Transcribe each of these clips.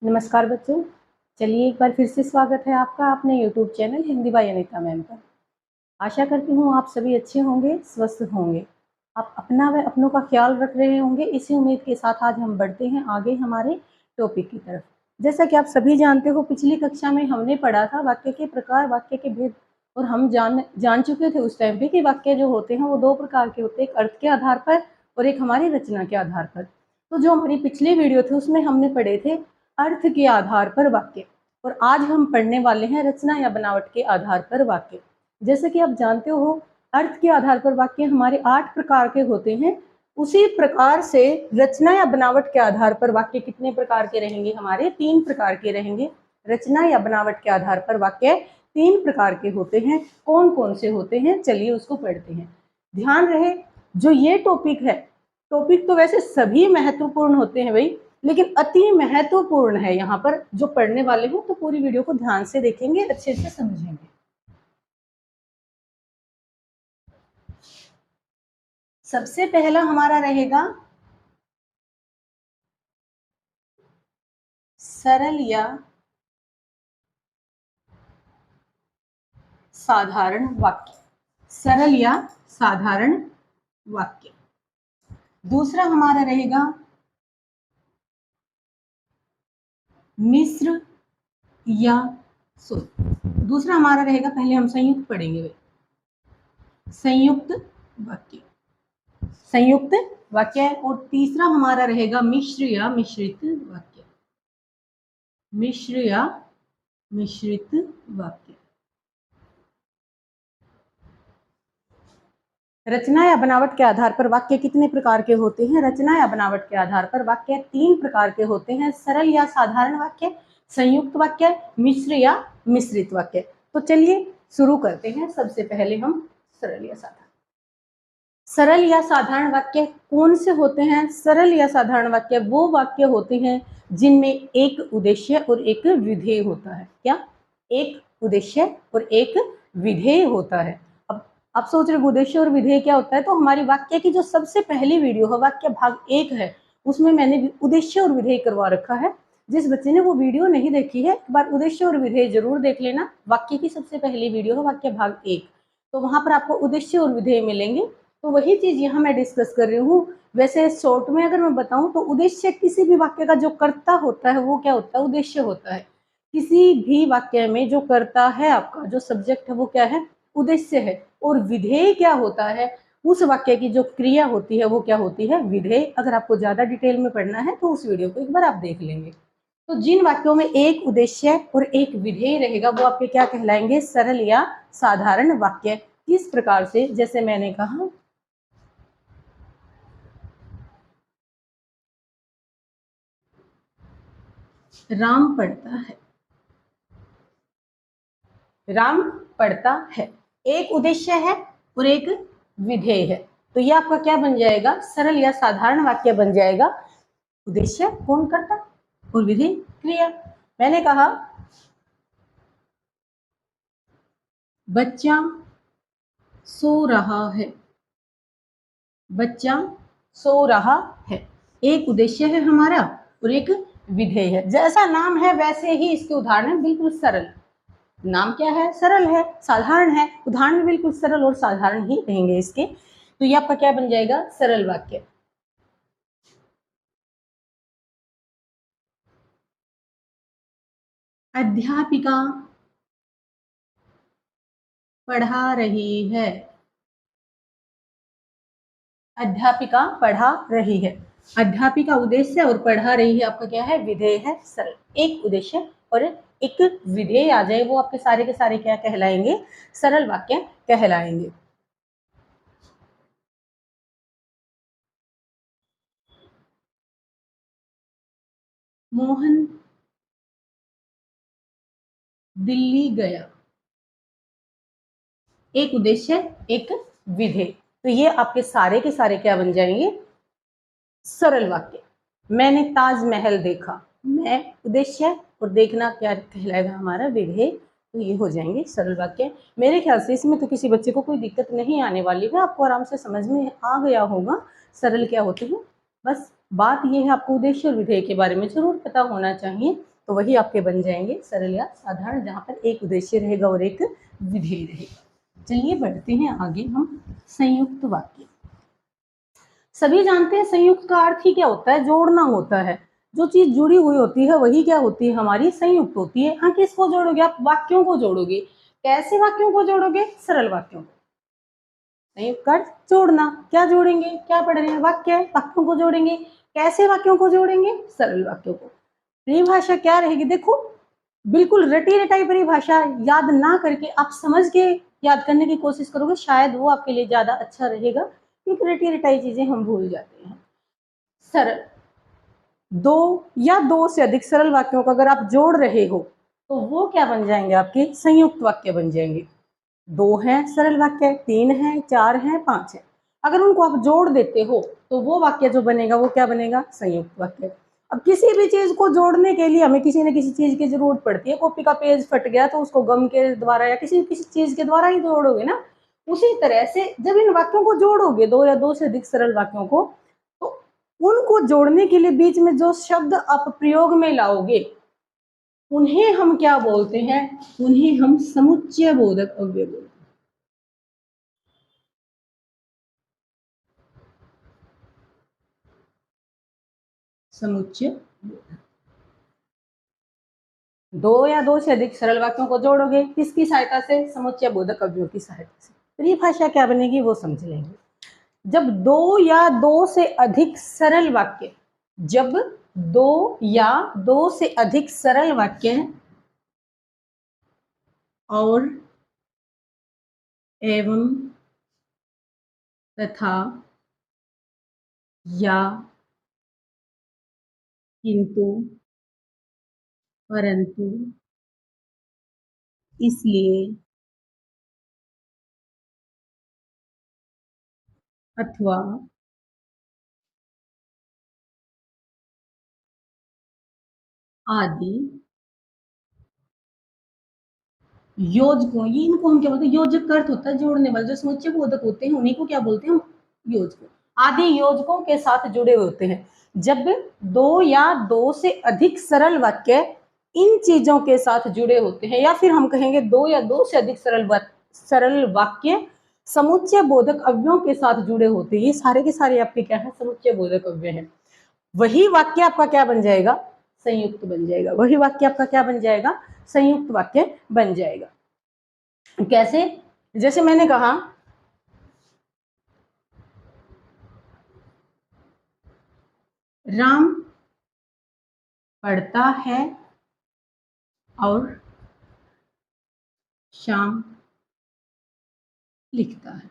नमस्कार बच्चों, चलिए एक बार फिर से स्वागत है आपका अपने YouTube channel Hindi by Anita ma'am पर। आशा करती हूँ आप सभी अच्छे होंगे, स्वस्थ होंगे। आप अपना व अपनों का ख्याल रख रहे होंगे। इसी उम्मीद के साथ आज हम बढ़ते हैं आगे हमारे टॉपिक की तरफ। जैसा कि आप सभी जानते हो, पिछली कक्षा में हमने पढ़ा था वाक्य के प्रकार, वाक्य के भेद, और हम जान चुके थे उस टाइम पे कि वाक्य जो होते हैं वो दो प्रकार के होते हैं, एक अर्थ के आधार पर और एक हमारी रचना के आधार पर। तो जो हमारी पिछली वीडियो थी उसमें हमने पढ़े थे अर्थ के आधार पर वाक्य, और आज हम पढ़ने वाले हैं रचना या बनावट के आधार पर वाक्य। जैसे कि आप जानते हो, अर्थ के आधार पर वाक्य हमारे 8 प्रकार के होते हैं। उसी प्रकार से रचना या बनावट के आधार पर वाक्य कितने प्रकार के रहेंगे? हमारे 3 प्रकार के रहेंगे। रचना या बनावट के आधार पर वाक्य 3 प्रकार के होते हैं। कौन कौन से होते हैं, चलिए उसको पढ़ते हैं। ध्यान रहे, जो ये टॉपिक है, टॉपिक तो वैसे सभी महत्वपूर्ण होते हैं भाई, लेकिन अति महत्वपूर्ण है यहाँ पर जो पढ़ने वाले हो, तो पूरी वीडियो को ध्यान से देखेंगे, अच्छे से समझेंगे। सबसे पहला हमारा रहेगा सरल या साधारण वाक्य। सरल या साधारण वाक्य। दूसरा हमारा रहेगा मिश्र या दूसरा हमारा रहेगा, पहले हम संयुक्त पढ़ेंगे, संयुक्त वाक्य, संयुक्त वाक्य है। और तीसरा हमारा रहेगा मिश्र या मिश्रित वाक्य, मिश्र या मिश्रित वाक्य। रचना या बनावट के आधार पर वाक्य कितने प्रकार के होते हैं? रचना या बनावट के आधार पर वाक्य 3 प्रकार के होते हैं, सरल या साधारण वाक्य, संयुक्त वाक्य, मिश्र या मिश्रित वाक्य। तो चलिए शुरू करते हैं। सबसे पहले हम सरल या साधारण। सरल या साधारण वाक्य कौन से होते हैं? सरल या साधारण वाक्य वो वाक्य होते हैं जिनमें एक उद्देश्य और एक विधेय होता है। क्या? एक उद्देश्य और एक विधेय होता है। अब आप सोच रहे उद्देश्य और विधेय क्या होता है? तो हमारी वाक्य की जो सबसे पहली वीडियो है, वाक्य भाग 1 है, उसमें मैंने उद्देश्य और विधेय करवा रखा है। जिस बच्चे ने वो वीडियो नहीं देखी है, एक बार उद्देश्य और विधेय जरूर देख लेना। वाक्य की सबसे पहली वीडियो है वाक्य भाग 1, तो वहां पर आपको उद्देश्य और विधेय मिलेंगे। तो वही चीज यहाँ मैं डिस्कस कर रही हूँ। वैसे शॉर्ट में अगर मैं बताऊं तो उद्देश्य किसी भी वाक्य का जो कर्ता होता है वो क्या होता है? उद्देश्य होता है। किसी भी वाक्य में जो कर्ता है, आपका जो सब्जेक्ट है, वो क्या है? उद्देश्य है। और विधेय क्या होता है? उस वाक्य की जो क्रिया होती है वो क्या होती है? विधेय। अगर आपको ज्यादा डिटेल में पढ़ना है तो उस वीडियो को एक बार आप देख लेंगे। तो जिन वाक्यों में एक उद्देश्य और एक विधेय रहेगा वो आपके क्या कहलाएंगे? सरल या साधारण वाक्य। किस प्रकार से? जैसे मैंने कहा, राम पढ़ता है, राम पढ़ता है। एक उद्देश्य है और एक विधेय है, तो ये आपका क्या बन जाएगा? सरल या साधारण वाक्य बन जाएगा। उद्देश्य कौन करता और विधेय क्रिया। मैंने कहा बच्चा सो रहा है, बच्चा सो रहा है। एक उद्देश्य है हमारा और एक विधेय है। जैसा नाम है वैसे ही इसके उदाहरण है, बिल्कुल सरल। नाम क्या है? सरल है, साधारण है, उदाहरण बिल्कुल सरल और साधारण ही रहेंगे इसके। तो ये आपका क्या बन जाएगा? सरल वाक्य। अध्यापिका पढ़ा रही है, अध्यापिका पढ़ा रही है। अध्यापिका उद्देश्य और पढ़ा रही है आपका क्या है? विधेय है, सरल। एक उद्देश्य और एक विधेय आ जाए, वो आपके सारे के सारे क्या कहलाएंगे? सरल वाक्य कहलाएंगे। मोहन दिल्ली गया। एक उद्देश्य, एक विधेय। तो ये आपके सारे के सारे क्या बन जाएंगे? सरल वाक्य। मैंने ताजमहल देखा, मैं उद्देश्य और देखना क्या कहलाएगा? हमारा विधेय। तो ये हो जाएंगे सरल वाक्य। मेरे ख्याल से इसमें तो किसी बच्चे को कोई दिक्कत नहीं आने वाली है, आपको आराम से समझ में आ गया होगा सरल क्या होते हैं। बस बात ये है, आपको उद्देश्य और विधेय के बारे में जरूर पता होना चाहिए। तो वही आपके बन जाएंगे सरल या साधारण, जहाँ पर एक उद्देश्य रहेगा और एक विधेय रहेगा। चलिए बढ़ते हैं आगे हम संयुक्त वाक्य। सभी जानते हैं संयुक्त का अर्थ ही क्या होता है, जोड़ना होता है। जो चीज जुड़ी हुई होती है वही क्या होती है, हमारी संयुक्त होती है। हाँ, किसको जोड़ोगे आप, वाक्यों को जोड़ोगे। कैसे वाक्यों को जोड़ोगे, सरल वाक्यों को। संयुक्त का अर्थ जोड़ना, क्या जोड़ेंगे, क्या पढ़ रहे हैं, वाक्य, वाक्यों को जोड़ेंगे। कैसे वाक्यों को जोड़ेंगे, सरल वाक्यों को। परिभाषा क्या रहेगी, देखो बिल्कुल रटी रटाई परिभाषा याद ना करके आप समझ के याद करने की कोशिश करोगे, शायद वो आपके लिए ज्यादा अच्छा रहेगा, क्योंकि रटी रटाई चीजें हम भूल जाते हैं। सरल, दो या दो से अधिक सरल वाक्यों को अगर आप जोड़ रहे हो तो वो क्या बन जाएंगे, आपके संयुक्त वाक्य बन जाएंगे। दो हैं सरल वाक्य, तीन हैं, चार हैं, पांच है, अगर उनको आप जोड़ देते हो तो वो वाक्य जो बनेगा वो क्या बनेगा, संयुक्त वाक्य। अब किसी भी चीज को जोड़ने के लिए हमें किसी न किसी चीज की जरूरत पड़ती है। कॉपी का पेज फट गया तो उसको गम के द्वारा या किसी किसी चीज के द्वारा ही जोड़ोगे ना। उसी तरह से जब इन वाक्यों को जोड़ोगे, दो या दो से अधिक सरल वाक्यों को, तो उनको जोड़ने के लिए बीच में जो शब्द आप प्रयोग में लाओगे उन्हें हम क्या बोलते हैं, उन्हें हम समुच्चय बोधक अव्यय बोलते हैं। समुच्चय, दो या दो से अधिक सरल वाक्यों को जोड़ोगे किसकी सहायता से, समुच्चय बोधक अव्ययों की सहायता से। परिभाषा क्या बनेगी वो समझ लेंगे। जब दो या दो से अधिक सरल वाक्य, जब दो या दो से अधिक सरल वाक्य और एवं तथा या किंतु परंतु इसलिए अथवा आदि योजकों, ये इनको हम क्या बोलते हैं, योजक का अर्थ होता है जोड़ने वाले। जो समुच्चय बोधक होते हैं उन्हीं को क्या बोलते हैं हम, योजकों। आदि योजकों के साथ जुड़े होते हैं। जब दो या दो से अधिक सरल वाक्य इन चीजों के साथ जुड़े होते हैं, या फिर हम कहेंगे दो या दो से अधिक सरल वाक्य समुच्चय बोधक अव्ययों के साथ जुड़े होते हैं, ये सारे के सारे आपके क्या है, समुच्चय बोधक अव्यय है। वही वाक्य आपका क्या बन जाएगा, संयुक्त बन जाएगा। वही वाक्य आपका क्या बन जाएगा, संयुक्त वाक्य बन जाएगा। कैसे, जैसे मैंने कहा राम पढ़ता है और श्याम लिखता है।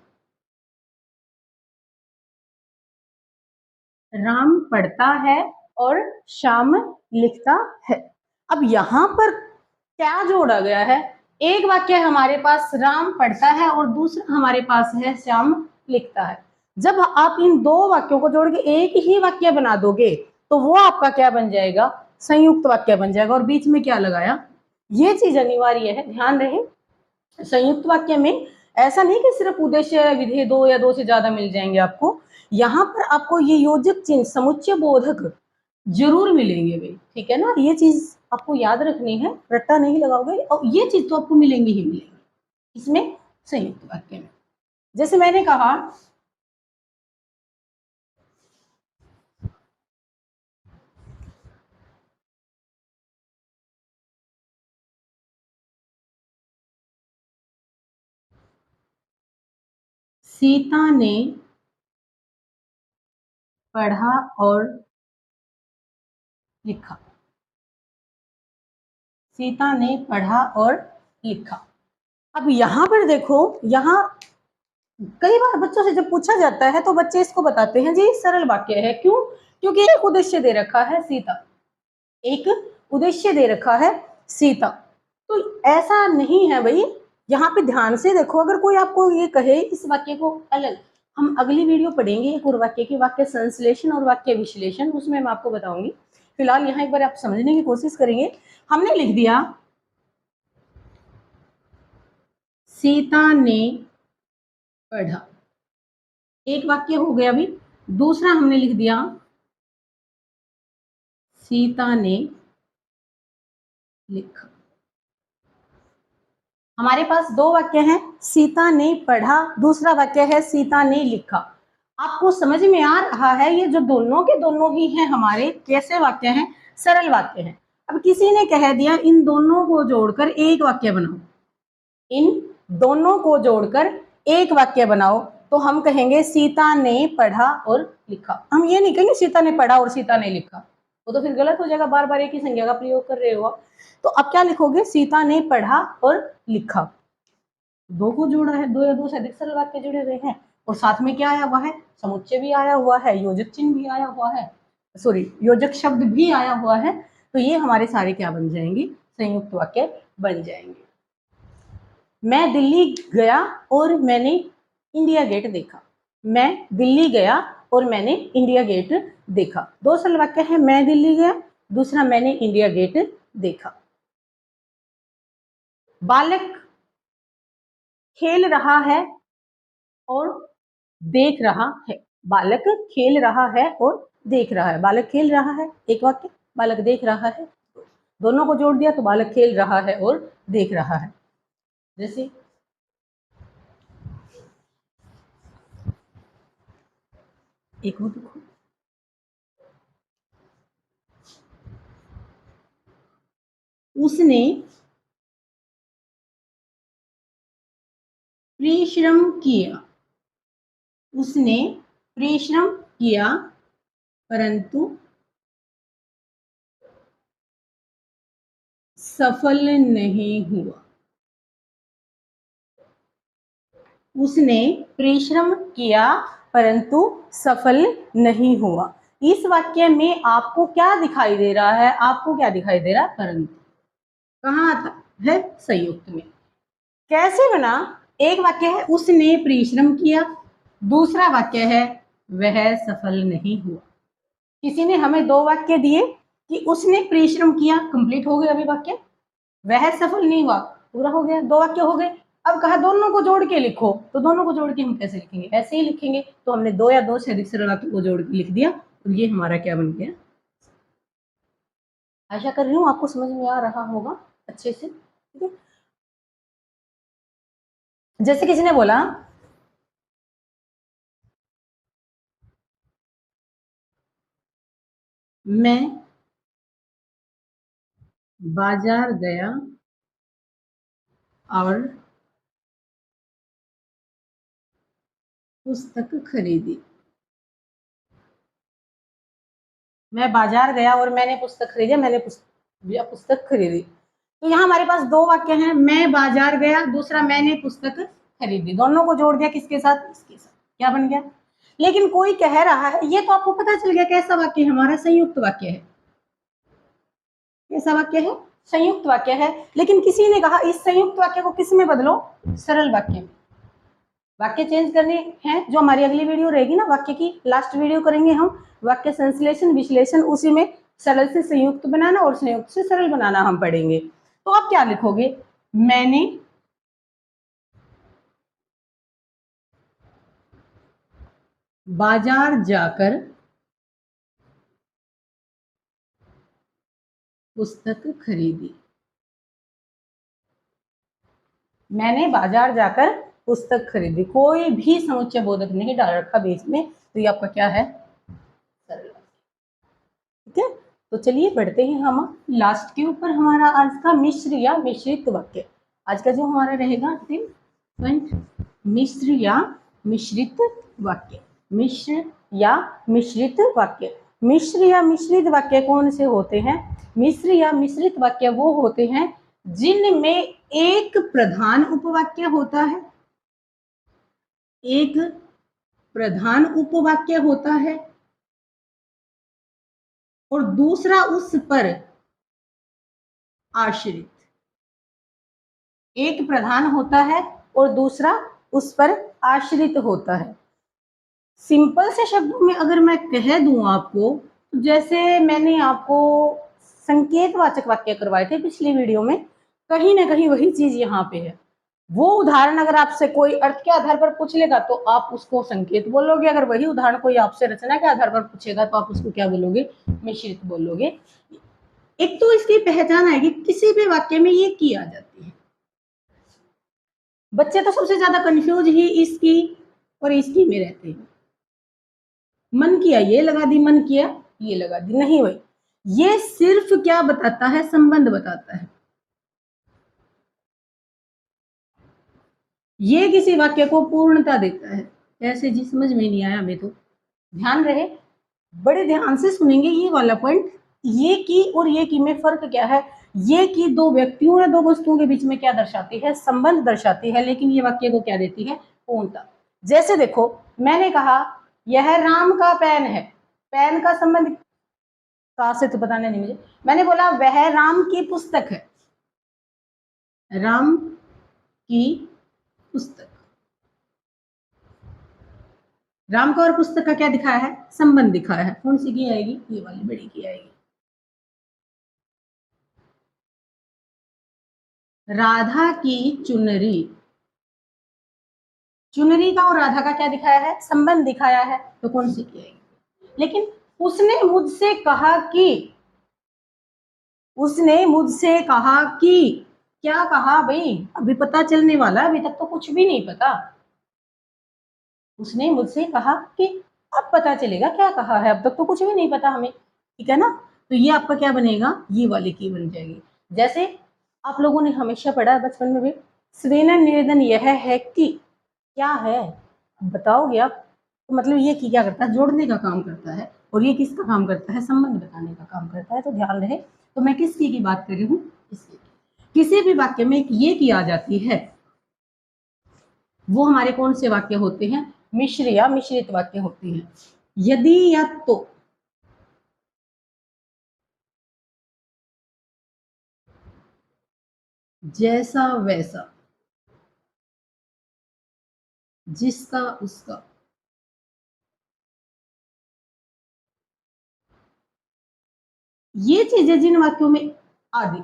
राम पढ़ता है और श्याम लिखता है। अब यहां पर क्या जोड़ा गया है, एक वाक्य हमारे पास राम पढ़ता है और दूसरा हमारे पास है श्याम लिखता है। जब आप इन दो वाक्यों को जोड़ के एक ही वाक्य बना दोगे तो वो आपका क्या बन जाएगा, संयुक्त वाक्य बन जाएगा। और बीच में क्या लगाया, ये चीज अनिवार्य है, ध्यान रहे। संयुक्त वाक्य में ऐसा नहीं कि सिर्फ उद्देश्य विधेय दो या दो से ज्यादा मिल जाएंगे आपको, यहाँ पर आपको ये योजक चिन्ह समुच्चय बोधक जरूर मिलेंगे भाई, ठीक है ना। ये चीज आपको याद रखनी है, रट्टा नहीं लगाओगे, और ये चीज तो आपको मिलेंगी ही मिलेंगी इसमें, संयुक्त वाक्य में। जैसे मैंने कहा सीता ने पढ़ा और लिखा। सीता ने पढ़ा और लिखा। अब यहां पर देखो, यहां कई बार बच्चों से जब पूछा जाता है तो बच्चे इसको बताते हैं जी सरल वाक्य है। क्यों, क्योंकि एक उद्देश्य दे रखा है सीता, एक उद्देश्य दे रखा है सीता। तो ऐसा नहीं है भाई, यहाँ पे ध्यान से देखो। अगर कोई आपको ये कहे इस वाक्य को अलग, हम अगली वीडियो पढ़ेंगे एक और वाक्य की, वाक्य संश्लेषण और वाक्य विश्लेषण, उसमें मैं आपको बताऊंगी। फिलहाल यहाँ एक बार आप समझने की कोशिश करेंगे। हमने लिख दिया सीता ने पढ़ा, एक वाक्य हो गया। अभी दूसरा हमने लिख दिया सीता ने लिखा। हमारे पास दो वाक्य हैं, सीता ने पढ़ा, दूसरा वाक्य है सीता ने लिखा। आपको समझ में आ रहा है ये जो दोनों के दोनों ही हैं हमारे कैसे वाक्य हैं, सरल वाक्य हैं। अब किसी ने कह दिया इन दोनों को जोड़कर एक वाक्य बनाओ, इन दोनों को जोड़कर एक वाक्य बनाओ, तो हम कहेंगे सीता ने पढ़ा और लिखा। हम ये नहीं कहेंगे सीता ने पढ़ा और सीता ने लिखा, वो तो फिर गलत हो जाएगा, बार बार एक ही संज्ञा का प्रयोग कर रहे हो। तो अब क्या लिखोगे, सीता ने पढ़ा और लिखा। दो को जोड़ा है, दो या दो से अधिक सरल वाक्य जुड़े हुए हैं, और साथ में क्या आया हुआ है, समुच्चय भी आया हुआ है, योजक चिन्ह भी आया हुआ है, सॉरी योजक शब्द भी आया हुआ है। तो ये हमारे सारे क्या बन जाएंगे, संयुक्त वाक्य बन जाएंगे। मैं दिल्ली गया और मैंने इंडिया गेट देखा। मैं दिल्ली गया और मैंने इंडिया गेट देखा। दो सरल वाक्य है, मैं दिल्ली गया, दूसरा मैंने इंडिया गेट देखा। बालक खेल रहा है और देख रहा है। बालक खेल रहा है और देख रहा है। बालक खेल रहा है एक वाक्य, बालक देख रहा है, दोनों को जोड़ दिया तो बालक खेल रहा है और देख रहा है। जैसे एक वो देखो, उसने परिश्रम किया, उसने परिश्रम किया परंतु सफल नहीं हुआ। उसने परिश्रम किया परंतु सफल नहीं हुआ। इस वाक्य में आपको क्या दिखाई दे रहा है, आपको क्या दिखाई दे रहा है, परंतु कहाँ आता है, संयुक्त में। कैसे बना, एक वाक्य है उसने परिश्रम किया, दूसरा वाक्य है वह सफल नहीं हुआ। किसी ने हमें दो वाक्य दिए कि उसने परिश्रम किया, कंप्लीट हो गया अभी वाक्य, वह सफल नहीं हुआ, पूरा हो गया, दो वाक्य हो गए। अब कहा दोनों को जोड़ के लिखो, तो दोनों को जोड़ के हम कैसे लिखेंगे, ऐसे ही लिखेंगे। तो हमने दो या दो से अधिक सरल वाक्य को जोड़ के लिख दिया, और ये हमारा क्या बन गया। आशा कर रही हूँ आपको समझ में आ रहा होगा अच्छे से, ठीक है। जैसे किसी ने बोला मैं बाजार गया और पुस्तक खरीदी। मैं बाजार गया और मैंने पुस्तक खरीदी, मैंने पुस्तक खरीदी। तो यहाँ हमारे पास दो वाक्य हैं, मैं बाजार गया, दूसरा मैंने पुस्तक खरीदी। दोनों को जोड़ दिया किसके साथ, इसके साथ, क्या बन गया। लेकिन कोई कह रहा है, ये तो आपको पता चल गया कैसा वाक्य है, हमारा संयुक्त वाक्य है। कैसा वाक्य है, संयुक्त वाक्य है। लेकिन किसी ने कहा इस संयुक्त वाक्य को किस में बदलो, सरल वाक्य में। वाक्य चेंज करने हैं, जो हमारी अगली वीडियो रहेगी ना, वाक्य की लास्ट वीडियो करेंगे हम, वाक्य संश्लेषण विश्लेषण, उसी में सरल से संयुक्त बनाना और संयुक्त से सरल बनाना हम पढ़ेंगे। तो आप क्या लिखोगे, मैंने बाजार जाकर पुस्तक खरीदी। मैंने बाजार जाकर पुस्तक खरीदी, कोई भी समुच्चय बोधक नहीं डाल रखा बीच में, तो ये आपका क्या है, सरल। ठीक है, तो चलिए बढ़ते हैं हम लास्ट के ऊपर, हमारा आज का मिश्र या मिश्रित वाक्य। आज का जो हमारा रहेगा अंतिम पॉइंट, मिश्र या मिश्रित वाक्य। मिश्र या मिश्रित वाक्य। मिश्र या मिश्रित वाक्य कौन से होते हैं, मिश्र या मिश्रित वाक्य वो होते हैं जिनमें एक प्रधान उपवाक्य होता है, एक प्रधान उपवाक्य होता है और दूसरा उस पर आश्रित। एक प्रधान होता है और दूसरा उस पर आश्रित होता है। सिंपल से शब्दों में अगर मैं कह दूं आपको, जैसे मैंने आपको संकेतवाचक वाक्य करवाए थे पिछली वीडियो में, कहीं ना कहीं वही चीज यहाँ पे है। वो उदाहरण अगर आपसे कोई अर्थ के आधार पर पूछ लेगा तो आप उसको संकेत बोलोगे, अगर वही उदाहरण कोई आपसे रचना के आधार पर पूछेगा तो आप उसको क्या बोलोगे, मिश्रित बोलोगे। एक तो इसकी पहचान आएगी, किसी भी वाक्य में ये की आ जाती है। बच्चे तो सबसे ज्यादा कंफ्यूज ही इसकी और इसकी में रहते हैं। मन किया ये लगा दी, मन किया ये लगा दी, नहीं भाई, ये सिर्फ क्या बताता है, संबंध बताता है। ये किसी वाक्य को पूर्णता देता है। ऐसे जी समझ में नहीं आया हमें तो, ध्यान रहे, बड़े ध्यान से सुनेंगे ये वाला पॉइंट। ये की और ये की में फर्क क्या है? ये की दो व्यक्तियों या दो वस्तुओं के बीच में क्या दर्शाती है? संबंध दर्शाती है, लेकिन ये वाक्य को क्या देती है? पूर्णता। जैसे देखो, मैंने कहा यह राम का पेन है, पेन का संबंध का से तो बताने नहीं मुझे, मैंने बोला वह राम की पुस्तक है, राम की पुस्तक, राम का और पुस्तक का क्या दिखाया है? संबंध दिखाया है। कौन सी की आएगी? ये वाली बड़ी की आएगी। राधा की चुनरी, चुनरी का और राधा का क्या दिखाया है? संबंध दिखाया है, तो कौन सी की आएगी? लेकिन उसने मुझसे कहा कि, उसने मुझसे कहा कि, क्या कहा भाई? अभी पता चलने वाला, अभी तक तो कुछ भी नहीं पता। उसने मुझसे कहा कि, अब पता चलेगा क्या कहा है, अब तक तो कुछ भी नहीं पता हमें, ठीक है ना? तो ये आपका क्या बनेगा? ये वाली की बन जाएगी। जैसे आप लोगों ने हमेशा पढ़ा है बचपन में भी, स्वेन निवेदन यह है कि, क्या है बताओगे आप? तो मतलब ये की क्या करता है? जोड़ने का काम करता है, और ये किसका काम करता है? संबंध बताने का काम करता है। तो ध्यान रहे, तो मैं किसकी की बात कर रही हूँ? इसकी। किसी भी वाक्य में एक ये की आ जाती है, वो हमारे कौन से वाक्य होते हैं? मिश्र या मिश्रित वाक्य होते हैं। यदि या तो, जैसा वैसा, जिसका उसका, ये चीजें जिन वाक्यों में आदि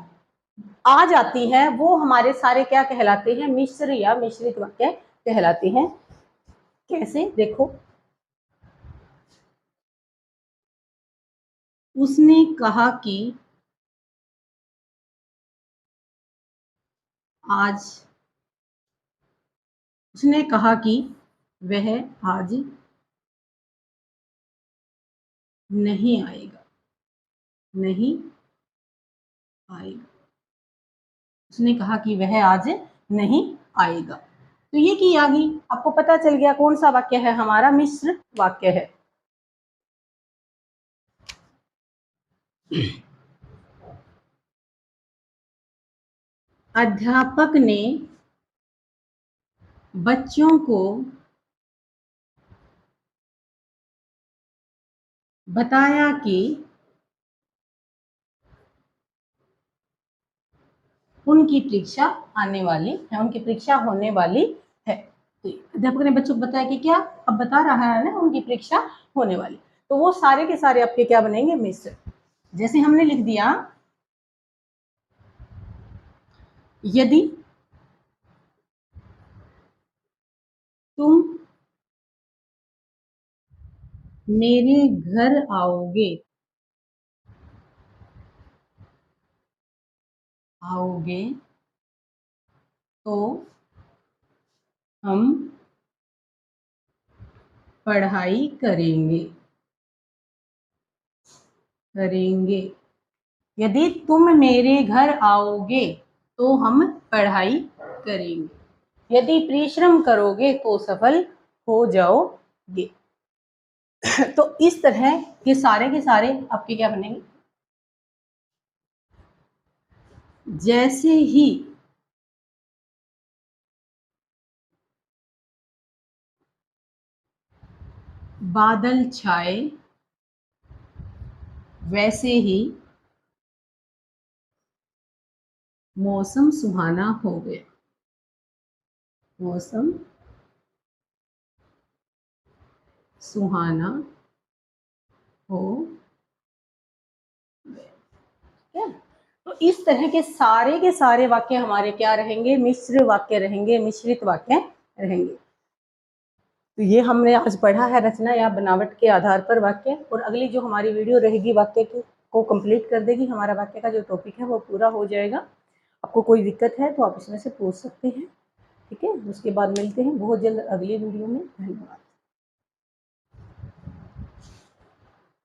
आ जाती हैं, वो हमारे सारे क्या कहलाते हैं? मिश्र या मिश्रित वाक्य कहलाते हैं। कैसे? देखो, उसने कहा कि आज, उसने कहा कि वह आज नहीं आएगा, नहीं आएगा, उसने कहा कि वह आज नहीं आएगा। तो ये की आ गई, आपको पता चल गया कौन सा वाक्य है हमारा? मिश्र वाक्य है। अध्यापक ने बच्चों को बताया कि उनकी परीक्षा आने वाली है, उनकी परीक्षा होने वाली है। तो अध्यापक ने बच्चों को बताया कि क्या? अब बता रहा है ना, उनकी परीक्षा होने वाली। तो वो सारे के सारे आपके क्या बनेंगे? मिश्र। जैसे हमने लिख दिया, यदि तुम मेरे घर आओगे, आओगे तो हम पढ़ाई करेंगे, करेंगे। यदि तुम मेरे घर आओगे तो हम पढ़ाई करेंगे। यदि परिश्रम करोगे तो सफल हो जाओगे। तो इस तरह के सारे आपके क्या बनेंगे? जैसे ही बादल छाए, वैसे ही मौसम सुहाना हो गया, मौसम सुहाना हो गया। तो इस तरह के सारे वाक्य हमारे क्या रहेंगे? मिश्र वाक्य रहेंगे, मिश्रित वाक्य रहेंगे। तो ये हमने आज पढ़ा है रचना या बनावट के आधार पर वाक्य। और अगली जो हमारी वीडियो रहेगी वाक्य की, को कंप्लीट कर देगी, हमारा वाक्य का जो टॉपिक है वो पूरा हो जाएगा। आपको कोई दिक्कत है तो आप इसमें से पूछ सकते हैं, ठीक है। उसके बाद मिलते हैं बहुत जल्द अगली वीडियो में। धन्यवाद।